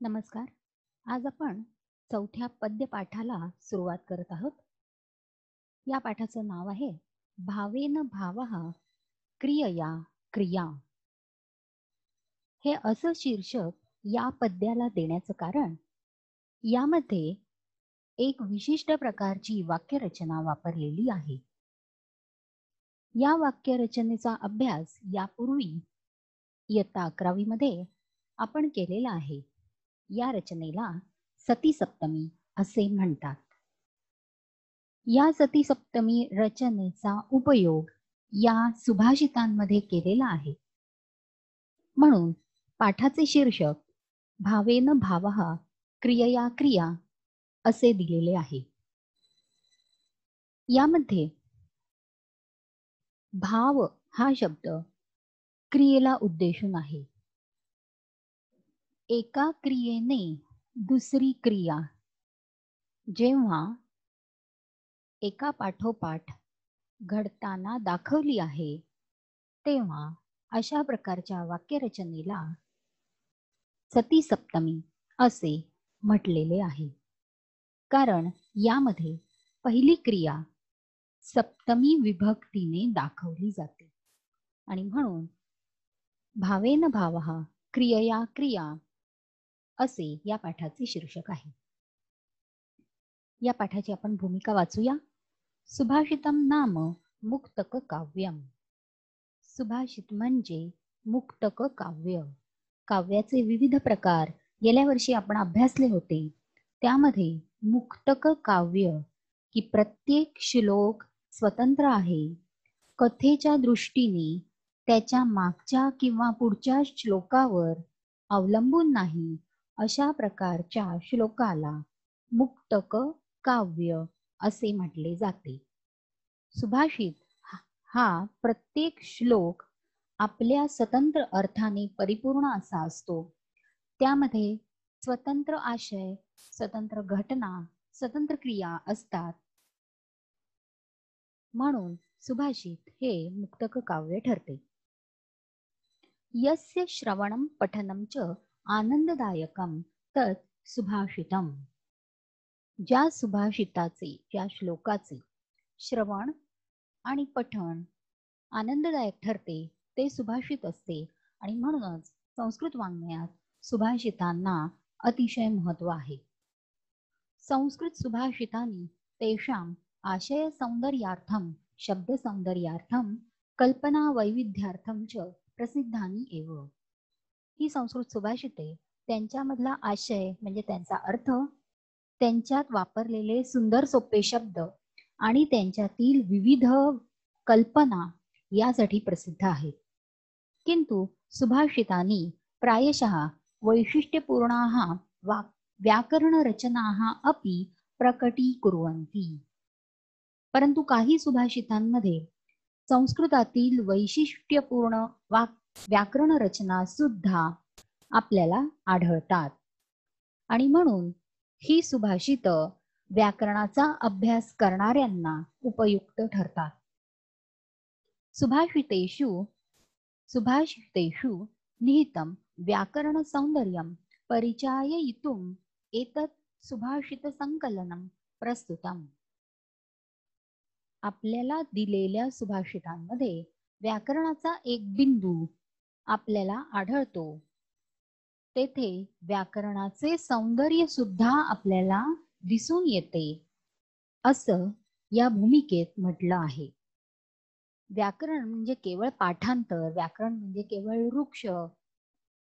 नमस्कार. आज आपण चौथ्या पद्यपाठाला सुरुवात करत आहोत. या पाठाचं नाव आहे भावेन भावः क्रियया क्रिया. हे असं शीर्षक या पद्याला देण्याचं कारण यामध्ये एक विशिष्ट प्रकारची वाक्यरचना वापरलेली आहे. या वाक्यरचनेचा अभ्यास यापूर्वी इयत्ता 11वी मध्ये आपण केलेला आहे. या रचनेला सती सप्तमी असे म्हणतात. या सती सप्तमी रचनेचा उपयोग या सुभाषितांमध्ये केलेला आहे. म्हणून पाठाचे शीर्षक भावेन भावः क्रियया क्रिया असे दिलेले आहे. यामध्ये भाव हा शब्द क्रियेला उद्देशून आहे. एका क्रियेने दुसरी क्रिया जेव्हा एका पाठोपाठ घडताना दाखवली आहे तेव्हा अशा प्रकारच्या वाक्यरचनेला सती सप्तमी असे म्हटलेले आहे. कारण यामध्ये पहिली क्रिया सप्तमी विभक्तीने दाखवली जाते आणि म्हणून भावेन भावः क्रियया क्रिया असे या पाठाचे शीर्षक आहे. या पाठाची आपण भूमिका वाचूया. सुभाषितम नाम मुक्तक काव्यम. सुभाषित म्हणजे मुक्तक काव्य. काव्याचे विविध प्रकार गेल्या वर्षी आपण अभ्यासले होते. त्यामध्ये मुक्तक काव्य की प्रत्येक श्लोक स्वतंत्र आहे. कथेच्या दृष्टीने त्याच्या मागच्या किंवा पुढच्या श्लोकावर अवलंबून नाही अशा प्रकारच्या श्लोकाला मुक्तक काव्य असे म्हटले जाते. सुभाषित हा प्रत्येक श्लोक आपल्या स्वतंत्र अर्थाने परिपूर्ण असा असतो. त्यामध्ये स्वतंत्र आशय, स्वतंत्र घटना, स्वतंत्र क्रिया असतात. म्हणून सुभाषित हे मुक्तक काव्य ठरते. यस्य श्रवणं पठनं च आनंददायकं तत् सुभाषितम. ज्या सुभाषिताचे, ज्या श्लोकाचे श्रवण आणि पठण आनंददायक ठरते ते सुभाषित असते आणि म्हणूनच संस्कृत वाङ्मयात सुभाषितांना अतिशय महत्व आहे. संस्कृत सुभाषितांनी तेषां आशय सौंदर्यार्थम, शब्द सौंदर्यार्थम, कल्पना वैविध्यार्थम च प्रसिद्धानी एव. ही संस्कृत सुभाषिते त्यांच्यामधला आशय म्हणजे त्यांचा अर्थ, त्यांच्यात वापरलेले सुंदर सोपे शब्द आणि त्यांच्यातील विविध कल्पना यासाठी प्रसिद्ध आहेत. किंतु सुभाषितांनी प्रायशः वैशिष्ट्यपूर्णाः व्याकरण रचनाः अपि प्रकटीकुर्वन्ति. परंतु काही सुभाषितांमध्ये संस्कृतातील वैशिष्ट्यपूर्ण व्याकरण रचना सुद्धा आपल्याला आढळतात आणि म्हणून ही सुभाषित व्याकरणाचा अभ्यास करणाऱ्यांना उपयुक्त ठरतात. सुभाषितेषु निहितं व्याकरण सौंदर्यं परिचाययितुम् एतत् सुभाषित संकलनं प्रस्तुतम्. आपल्याला दिलेल्या सुभाषितांमध्ये व्याकरणाचा एक बिंदू आपल्याला आढळतो. तेथे व्याकरणाचे सौंदर्य सुद्धा आपल्याला दिसून येते असं या भूमिकेत म्हटलं आहे. व्याकरण म्हणजे केवळ पाठांतर, व्याकरण म्हणजे केवळ वृक्ष,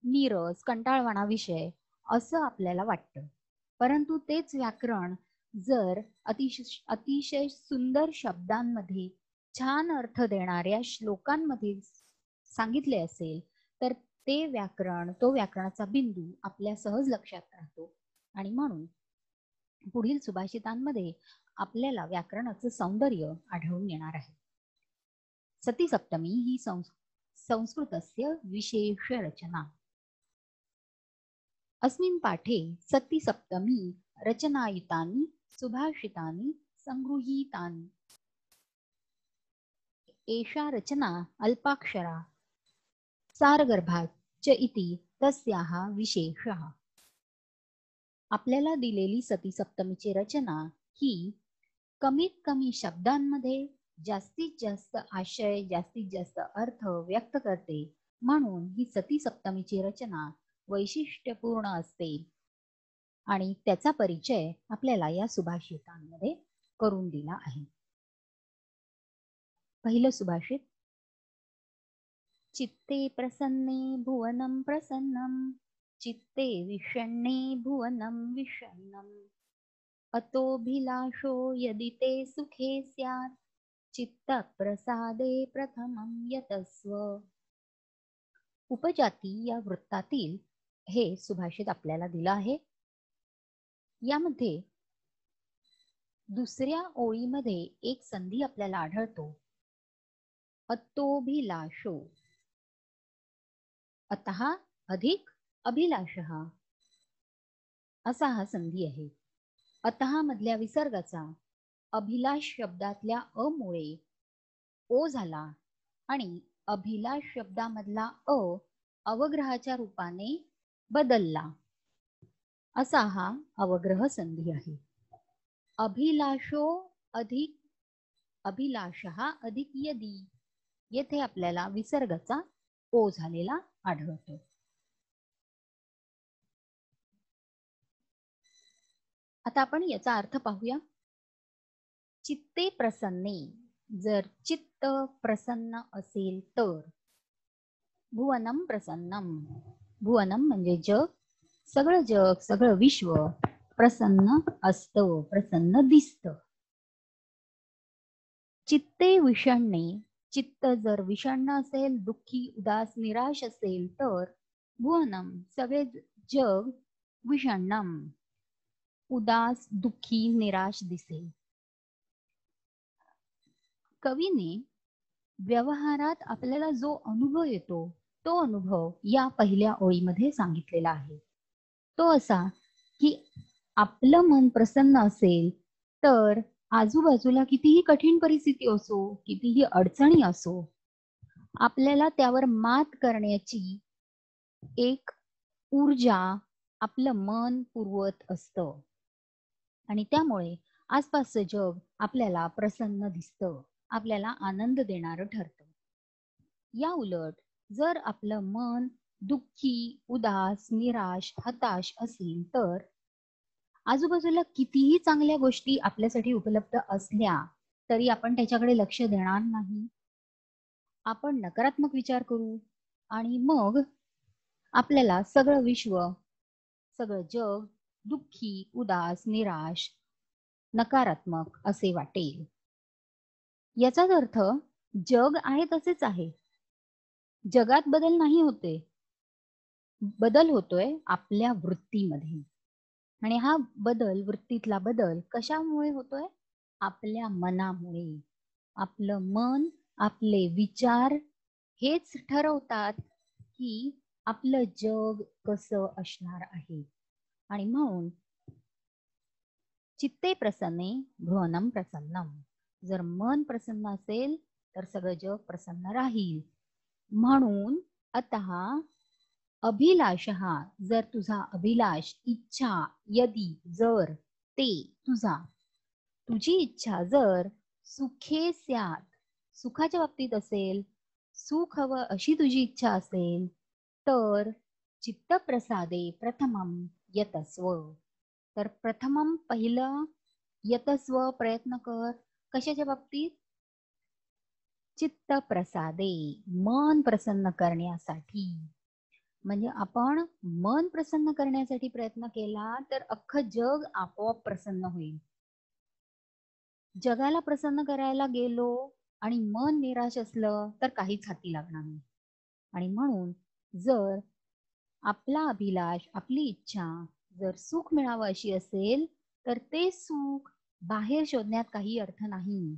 नीरस, कंटाळवाणा विषय असं आपल्याला वाटतं. परंतु तेच व्याकरण जर अतिशय सुंदर शब्दांमध्ये छान अर्थ देणाऱ्या श्लोकांमध्ये सांगितले असेल तर ते व्याकरण, तो व्याकरणाचा बिंदू आपल्या सहज लक्षात राहतो आणि म्हणून पुढील सुभाषितांमध्ये आपल्याला व्याकरणाचं सौंदर्य आढळून येणार आहे. सती सप्तमी ही संस्कृतस्य विशेष रचना. अस्मिन् पाठे सती सप्तमी रचनायुतानि सुभाषितानि संगृहीतानि. एषा रचना अल्पाक्षरा सारगर्भात् च इति तस्याः विशेषः. आपल्याला दिलेली सती सप्तमीची रचना ही कमीत कमी शब्दांमध्ये जास्तीत जास्त आशय, जास्तीत जास्त अर्थ व्यक्त करते. म्हणून ही सती सप्तमीची रचना वैशिष्ट्यपूर्ण असते आणि त्याचा परिचय आपल्याला या सुभाषितांमध्ये करून दिला आहे. पहिलं सुभाषित. चित्ते प्रसन्ने भुवनं प्रसन्नं, चित्ते विषण्णे भुवनं विषण्णं, अतोभिलाषो यदि ते सुखे स्यात्, चित्त प्रसादे प्रथमं यतस्व. उपजाती या वृत्तातील हे सुभाषित आपल्याला दिलं आहे. यामध्ये दुसऱ्या ओळीमध्ये एक संधी आपल्याला आढळतो. अतोभिलाषो, अतः अधिक अभिलाषः असा हा संधी आहे. अतः मधल्या विसर्गाचा अभिलाष शब्दातल्या अ मुळे ओ झाला आणि अभिलाष शब्दामधला अ अवग्रहाच्या रूपाने बदलला, असा हा अवग्रह संधी आहे. अभिलाषो अधिक अभिलाषः अधिक यदी, येथे आपल्याला विसर्गाचा ओ झालेला आढळतो. आता आपण याचा अर्थ पाहूया. चित्ते प्रसन्ने, जर चित्त प्रसन्न असेल तर. भुवनं प्रसन्नम, भुवनं म्हणजे जग, सगळं जग, सगळं विश्व प्रसन्न असतं, प्रसन्न दिसतं. चित्ते विषण्णे, चित्त जर विषण्ण असेल, दुःखी, उदास, निराश असेल तर. भुवनं सगळे जग, विषण्णम उदास, दुःखी, निराश दिसेल. कवीने व्यवहारात आपल्याला जो अनुभव येतो तो अनुभव या पहिल्या ओळीमध्ये सांगितलेला आहे. तो असा की आपलं मन प्रसन्न असेल तर आजूबाजूला कितीही कठीण परिस्थिती असो, कितीही अडचणी असो, आपल्याला त्यावर मात करण्याची एक ऊर्जा आपलं मन पुरवत असतं आणि त्यामुळे आसपासचं जग आपल्याला प्रसन्न दिसतं, आपल्याला आनंद देणारं ठरतं. या उलट जर आपलं मन दुःखी, उदास, निराश, हताश असेल तर आजूबाजूला कितीही चांगल्या गोष्टी आपल्यासाठी उपलब्ध असल्या तरी आपण त्याच्याकडे लक्ष देणार नाही. आपण नकारात्मक विचार करू आणि मग आपल्याला सगळं विश्व, सगळं जग दुःखी, उदास, निराश, नकारात्मक असे वाटेल. याचाच अर्थ जग आहे तसेच आहे, जगात बदल नाही होते, बदल होतोय आपल्या वृत्तीमध्ये. आणि हा बदल, वृत्तीतला बदल कशामुळे होतोय? आपल्या मनामुळे. आपलं मन, आपले विचार हेच ठरवतात की आपलं जग कसं असणार आहे. आणि म्हणून चित्ते प्रसन्ने भुवनं प्रसन्नम, जर मन प्रसन्न असेल तर सगळं जग प्रसन्न राहील. म्हणून अतः अभिलाषः, जर तुझा अभिलाष, इच्छा, यदि जर, ते तुझा, तुझी इच्छा जर सुखे स्यात्, सुखाच्या बाबतीत असेल, सुख हवं अशी तुझी इच्छा असेल तर चित्त प्रसादे प्रथमं यतस्व, तर प्रथमं पहिलं यतस्व प्रयत्न कर. कशाच्या बाबतीत? चित्त प्रसादे, मन प्रसन्न करण्यासाठी. म्हणजे आपण मन प्रसन्न करण्यासाठी प्रयत्न केला तर अख्खं जग आपोआप प्रसन्न होईल. जगाला प्रसन्न करायला गेलो आणि मन निराश असलं तर काहीच हाती लागणार नाही. आणि म्हणून जर आपला अभिलाष, आपली इच्छा जर सुख मिळावं अशी असेल तर ते सुख बाहेर शोधण्यात काही अर्थ नाही.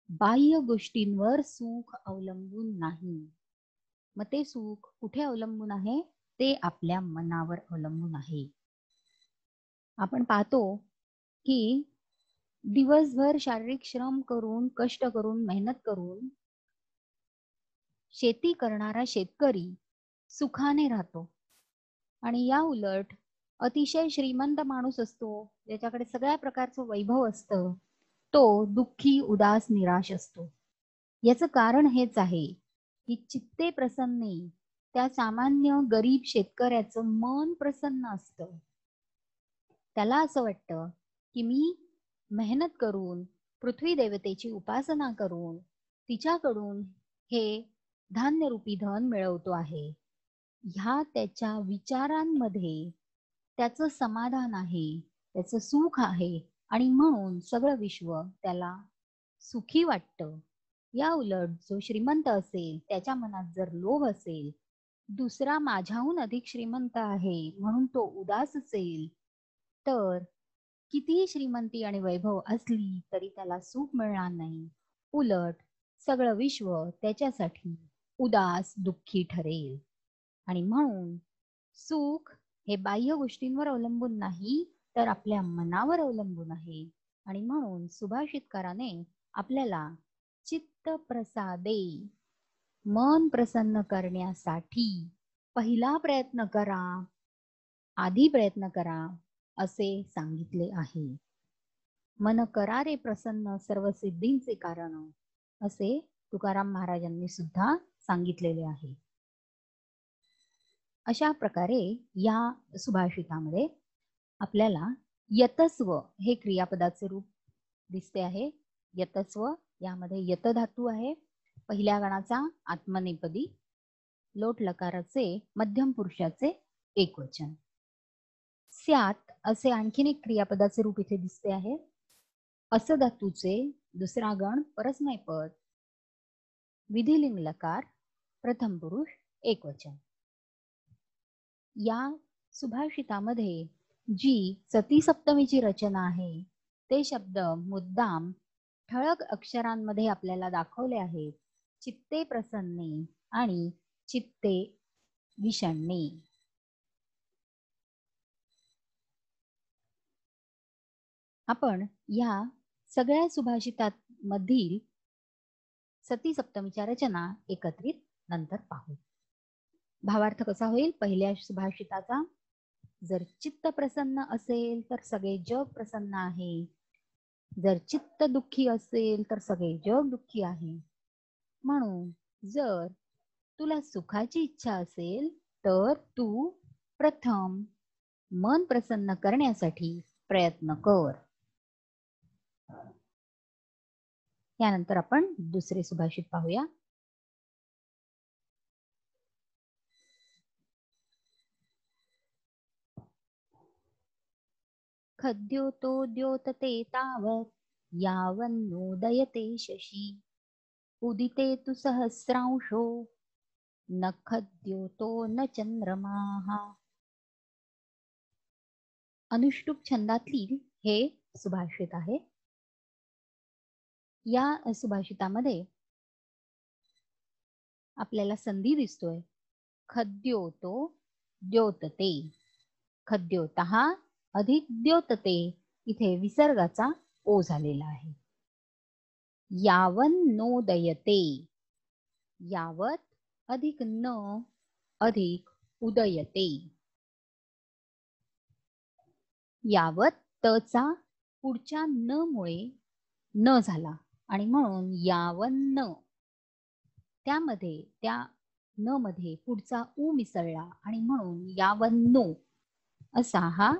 बाह्य गोष्टींवर सुख अवलंबून नाही. मग ते सुख कुठे अवलंबून आहे? ते आपल्या मनावर अवलंबून आहे. आपण पाहतो की दिवसभर शारीरिक श्रम करून, कष्ट करून, मेहनत करून शेती करणारा शेतकरी सुखाने राहतो आणि या उलट अतिशय श्रीमंत माणूस असतो, ज्याच्याकडे सगळ्या प्रकारचं वैभव असतं, तो दुःखी, उदास, निराश असतो. याचं कारण हेच आहे की चित्ते प्रसन्ने, त्या सामान्य गरीब शेतकऱ्याचं मन प्रसन्न असतं. त्याला असं वाटतं की मी मेहनत करून, पृथ्वी देवतेची उपासना करून तिच्याकडून हे धान्यरूपी धन मिळवतो आहे. ह्या त्याच्या विचारांमध्ये त्याचं समाधान आहे, त्याचं सुख आहे, आणि म्हणून सगळं विश्व त्याला सुखी वाटतं. या उलट जो श्रीमंत असेल, त्याच्या मनात जर लोभ असेल, दुसरा माझ्याहून अधिक श्रीमंत आहे म्हणून तो उदास असेल, तर कितीही श्रीमंती आणि वैभव असली तरी त्याला सुख मिळणार नाही. उलट सगळं विश्व त्याच्यासाठी उदास, दुःखी ठरेल. आणि म्हणून सुख हे बाह्य गोष्टींवर अवलंबून नाही, तर आपल्या मनावर अवलंबून आहे. आणि म्हणून सुभाषितकाराने आपल्याला चित्त प्रसादे, मन प्रसन्न करण्यासाठी पहिला प्रयत्न करा, आधी प्रयत्न करा, असे सांगितले आहे. मन करा रे प्रसन्न, सर्व सिद्धींचे कारण, असे तुकाराम महाराजांनी सुद्धा सांगितलेले आहे. अशा प्रकारे या सुभाषितामध्ये आपल्याला यतस्व हे क्रियापदाचे रूप दिसते आहे. यतस्व यामध्ये यत धातू आहे, पहिल्या गणाचा आत्मनेपदी, लोट लकाराचे मध्यम पुरुषाचे एकवचन. स्यात असे आणखीन एक क्रियापदाचे रूप इथे दिसते आहे. अस धातूचे दुसरा गण परस्मैपद, विधिलिंग लकार, प्रथम पुरुष एकवचन. या सुभाषितामध्ये जी सती सप्तमीची रचना आहे ते शब्द मुद्दाम ठळक अक्षरांमध्ये आपल्याला दाखवले आहेत. चित्ते प्रसन्ने आणि चित्ते विषण्णे. आपण या सगळ्या सुभाषितांमधील सती सप्तमीच्या रचना एकत्रित नंतर पाहू. भावार्थ कसा होईल पहिल्या सुभाषिताचा? जर चित्त प्रसन्न असेल तर सगळे जग प्रसन्न आहे, जर चित्त दुःखी असेल तर सगळे जग दुःखी आहे. म्हणून जर तुला सुखाची इच्छा असेल तर तू प्रथम मन प्रसन्न करण्यासाठी प्रयत्न कर. यानंतर आपण दुसरे सुभाषित पाहूया. खद्योतो द्योतते तावत् यावन्नोदयते शशी, उदिते तु सहस्रांशो न खद्योतो न चंद्रमाः. अनुष्टुप छंदातली हे सुभाषित आहे. या सुभाषितामध्ये आपल्याला संधी दिसतोय खद्योतो द्योतते. खद्योतः अधिक द्योतते, इथे विसर्गाचा ओ झालेला आहे. यावन्नोदयते, यावत अधिक न अधिक उदयते. यावत तचा पुढच्या न मुळे न झाला आणि म्हणून यावन्न, त्यामध्ये त्या न मध्ये पुढचा उ मिसळला आणि म्हणून यावन्नो असा हा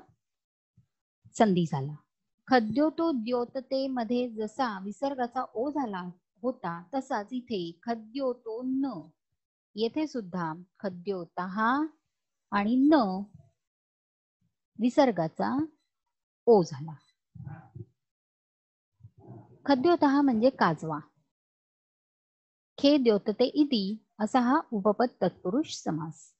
संधी झाला. खद्योतो द्योतते मध्ये जसा विसर्गाचा ओ झाला होता तसाच इथे खद्योतो न, येथे सुद्धा खद्योतः आणि न विसर्गाचा ओ झाला. खद्योतः म्हणजे काजवा. खे द्योतते इति असा हा उपपद तत्पुरुष समास.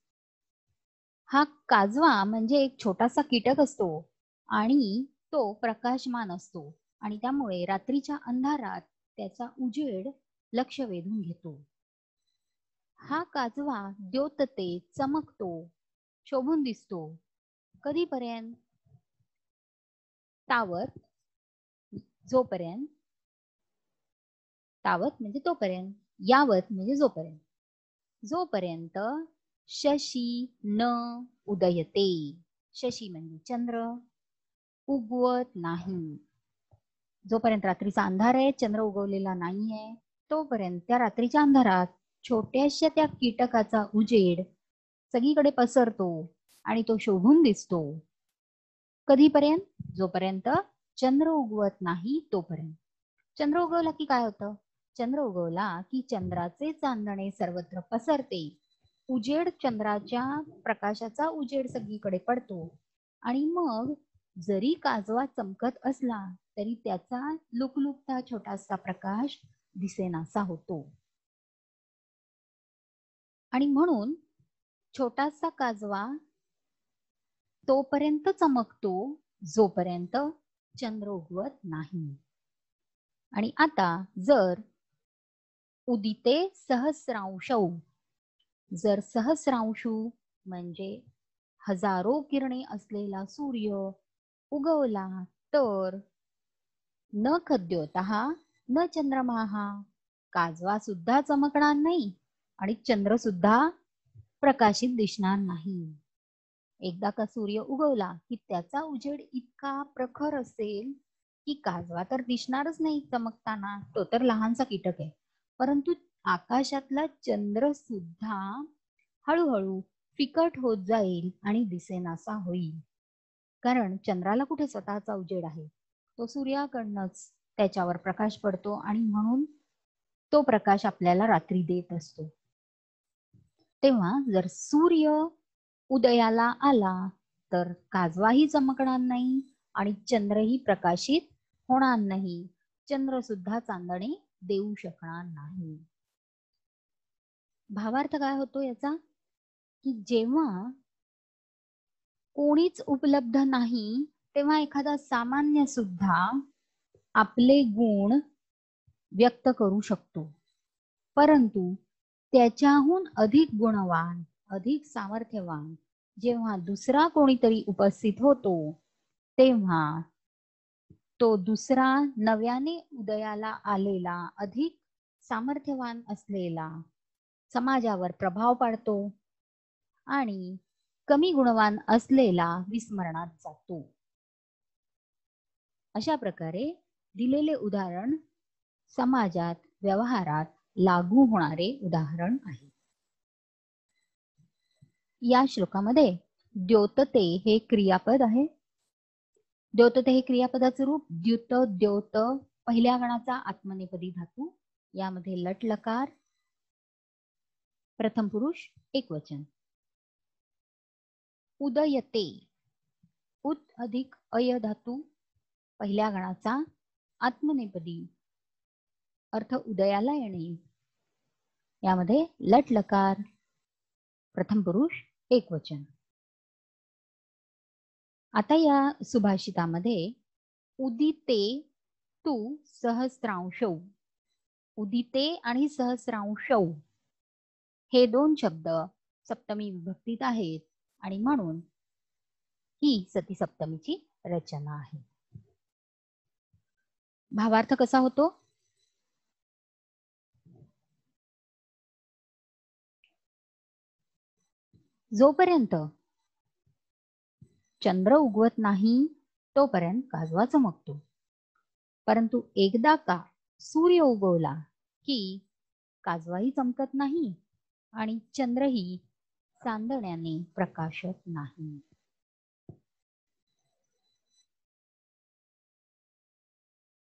हा काजवा म्हणजे एक छोटासा कीटक असतो आणि तो प्रकाशमान असतो आणि त्यामुळे रात्रीच्या अंधारात त्याचा उजेड लक्ष वेधून घेतो. हा काजवा द्योतते चमकतो, शोभून दिसतो. कधीपर्यंत? तावत, जोपर्यंत. तावत म्हणजे तोपर्यंत, यावत म्हणजे जोपर्यंत. जोपर्यंत शशी न उदयते, शशी म्हणजे चंद्र उगवत नाही. जोपर्यंत रात्रीचा अंधार आहे, चंद्र उगवलेला नाहीये, तोपर्यंत त्या रात्रीच्या अंधारात छोट्याशा त्या कीटकाचा उजेड सगळीकडे पसरतो आणि तो शोभून दिसतो. कधीपर्यंत? जोपर्यंत चंद्र उगवत नाही तोपर्यंत. चंद्र उगवला की काय होतं? चंद्र उगवला की चंद्राचे चांदणे सर्वत्र पसरते. उजेड, चंद्राच्या प्रकाशाचा उजेड सगळीकडे पडतो आणि मग जरी काजवा चमकत असला तरी त्याचा लुकलुकता छोटासा प्रकाश दिसेनासा होतो. आणि म्हणून छोटासा काजवा तोपर्यंत चमकतो जोपर्यंत चंद्र उगवत नाही. आणि आता जर उदिते सहस्रांशौ, जर सहस्रांशू म्हणजे हजारो किरणे असलेला सूर्य उगवला तर न खद्योतः न चंद्रमाः, काजवा सुद्धा चमकणार नाही आणि चंद्र सुद्धा प्रकाशित दिसणार नाही. एकदा का सूर्य उगवला की त्याचा उजेड इतका प्रखर असेल की काजवा तर दिसणारच नाही चमकताना, तो तर लहानसा कीटक आहे, परंतु आकाशातला चंद्र सुद्धा हळूहळू फिकट होत जाईल आणि दिसेनासा होईल. कारण चंद्राला कुठे स्वतःचा उजेड आहे, तो सूर्याकडनंच त्याच्यावर प्रकाश पडतो आणि म्हणून तो प्रकाश आपल्याला रात्री देत असतो. तेव्हा जर सूर्य उदयाला आला तर काजवाही चमकणार नाही आणि चंद्रही प्रकाशित होणार नाही. चंद्र सुद्धा चांदणे देऊ शकणार नाही. भावार्थ काय होतो याचा? की जेव्हा कोणीच उपलब्ध नाही तेव्हा एखादा सामान्य सुद्धा आपले गुण व्यक्त करू शकतो, परंतु त्याच्याहून अधिक गुणवान, अधिक सामर्थ्यवान जेव्हा दुसरा कोणीतरी उपस्थित होतो तेव्हा तो दुसरा नव्याने उदयाला आलेला, अधिक सामर्थ्यवान असलेला समाजावर प्रभाव पाडतो आणि कमी गुणवान असलेला विस्मरणात जातो. अशा प्रकारे दिलेले उदाहरण समाजात, व्यवहारात लागू होणारे उदाहरण आहे. या श्लोकामध्ये द्योतते हे क्रियापद आहे. द्योतते हे क्रियापदाचे रूप. द्युत, द्योत, पहिल्या गणाचा आत्मनेपदी धातू, यामध्ये लट लकार, प्रथम पुरुष एकवचन. उदयते, उत अधिक अय धातू, पहिल्या गणाचा आत्मनेपदी, अर्थ उदयाला येणे, यामध्ये लट लकार, प्रथम पुरुष एकवचन. आता या सुभाषितामध्ये उदिते तू सहस्रांशौ, उदिते आणि सहस्रांशौ हे दोन शब्द सप्तमी विभक्तीत आहेत आणि म्हणून ही सती सप्तमीची रचना आहे. भावार्थ कसा होतो? जोपर्यंत चंद्र उगवत नाही तोपर्यंत काजवा चमकतो, परंतु एकदा का सूर्य उगवला की काजवाही चमकत नाही आणि चंद्रही चांदण्याने प्रकाशत नाही.